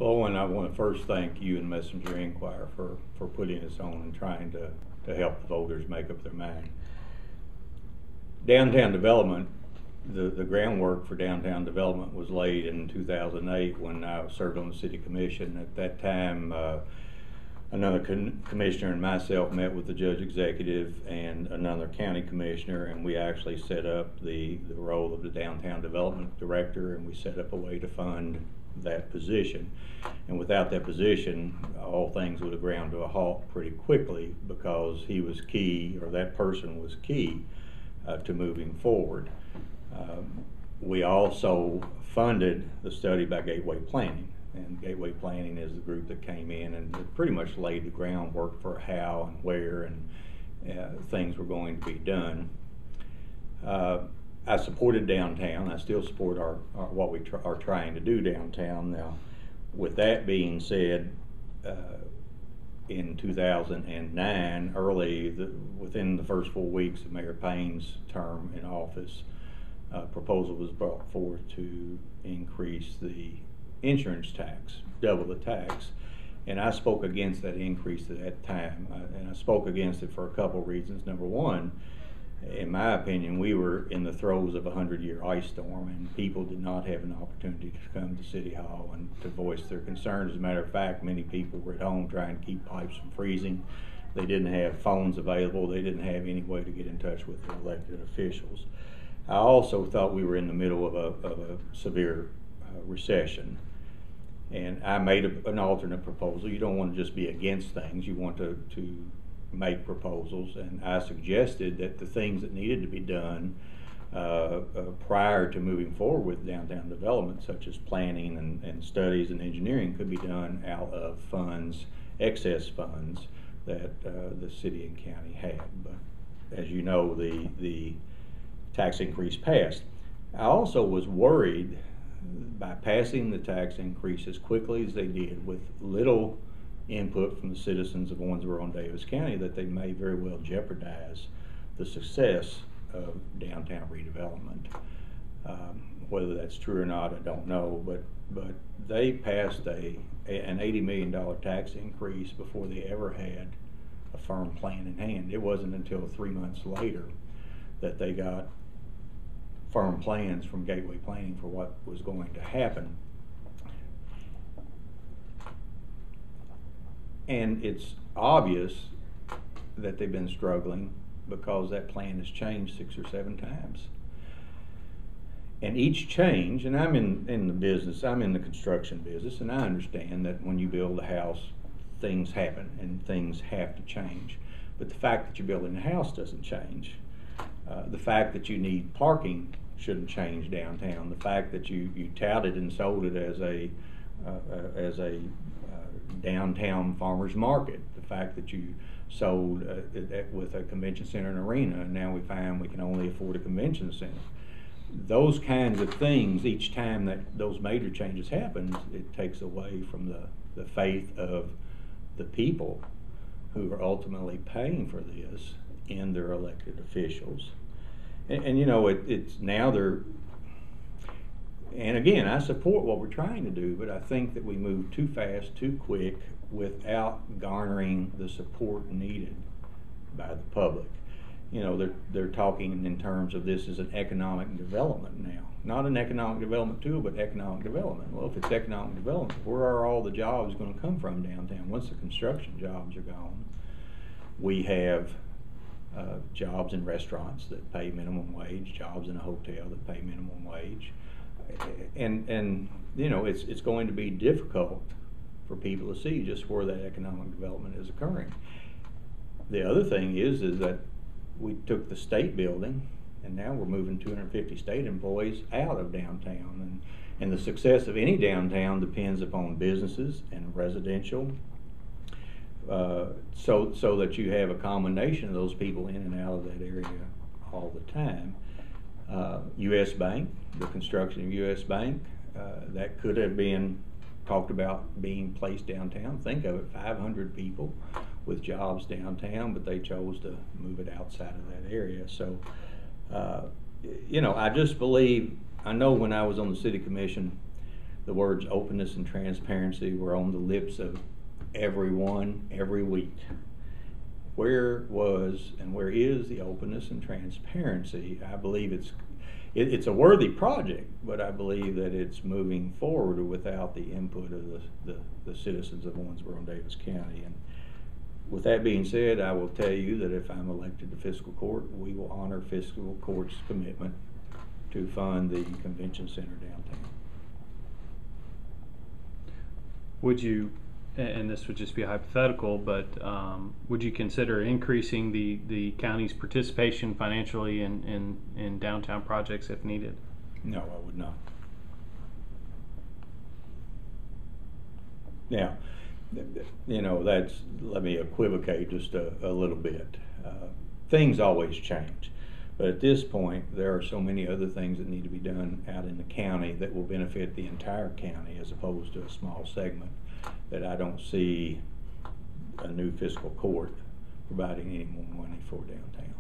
Well, and I want to first thank you and Messenger-Inquirer for putting us on and trying to help the voters make up their mind. Downtown development, the groundwork for downtown development was laid in 2008 when I served on the city commission. At that time, another commissioner and myself met with the judge executive and another county commissioner, and we actually set up the role of the downtown development director, and we set up a way to fund that position. And without that position, all things would have ground to a halt pretty quickly, because he was key, or that person was key to moving forward. We also funded the study by Gateway Planning, and Gateway Planning is the group that came in and pretty much laid the groundwork for how and where and things were going to be done. I supported downtown. I still support what we are trying to do downtown. Now, with that being said, in 2009, within the first 4 weeks of Mayor Payne's term in office, a proposal was brought forth to increase the insurance tax, double the tax. And I spoke against that increase at that time. And I spoke against it for a couple of reasons. Number one, in my opinion, we were in the throes of a 100-year ice storm, and people did not have an opportunity to come to City Hall and to voice their concerns. As a matter of fact, many people were at home trying to keep pipes from freezing. They didn't have phones available. They didn't have any way to get in touch with the elected officials. I also thought we were in the middle of a severe recession. And I made an alternate proposal. You don't want to just be against things. You want to make proposals, and I suggested that the things that needed to be done prior to moving forward with downtown development, such as planning and studies and engineering, could be done out of funds, excess funds that the city and county had. But as you know, the tax increase passed. I also was worried, by passing the tax increase as quickly as they did, with little input from the citizens of Owensboro and Davis County, that they may very well jeopardize the success of downtown redevelopment. Whether that's true or not, I don't know, but they passed an $80 million tax increase before they ever had a firm plan in hand. It wasn't until 3 months later that they got firm plans from Gateway Planning for what was going to happen. And it's obvious that they've been struggling, because that plan has changed 6 or 7 times. And each change, and I'm in the business, I'm in the construction business, and I understand that when you build a house, things happen and things have to change. But the fact that you're building a house doesn't change. The fact that you need parking shouldn't change downtown. The fact that you touted and sold it as a downtown farmers market, the fact that you sold with a convention center and arena, and now we find we can only afford a convention center. Those kinds of things, each time that those major changes happen, it takes away from the faith of the people who are ultimately paying for this in their elected officials. And you know, it's now they're, and again, I support what we're trying to do, but I think that we move too fast, too quick, without garnering the support needed by the public. You know, they're talking in terms of this as an economic development now. Not an economic development tool, but economic development. Well, if it's economic development, where are all the jobs going to come from downtown? Once the construction jobs are gone, we have jobs in restaurants that pay minimum wage, jobs in a hotel that pay minimum wage. And you know, it's going to be difficult for people to see just where that economic development is occurring. The other thing is that we took the state building, and now we're moving 250 state employees out of downtown. And the success of any downtown depends upon businesses and residential, so that you have a combination of those people in and out of that area all the time. U.S. Bank, the construction of U.S. Bank, that could have been talked about being placed downtown. Think of it, 500 people with jobs downtown, but they chose to move it outside of that area. So, you know, I just believe, I know when I was on the city commission, the words openness and transparency were on the lips of everyone every week. Where was and where is the openness and transparency? I believe it's a worthy project, but I believe that it's moving forward without the input of the citizens of Owensboro and Davis County. And with that being said, I will tell you that if I'm elected to fiscal court, we will honor fiscal court's commitment to fund the convention center downtown. Would you, and this would just be hypothetical, but would you consider increasing the county's participation financially in downtown projects if needed? No, I would not. Now, you know, let me equivocate just a little bit. Things always change. But at this point, there are so many other things that need to be done out in the county that will benefit the entire county as opposed to a small segment, that I don't see a new fiscal court providing any more money for downtown.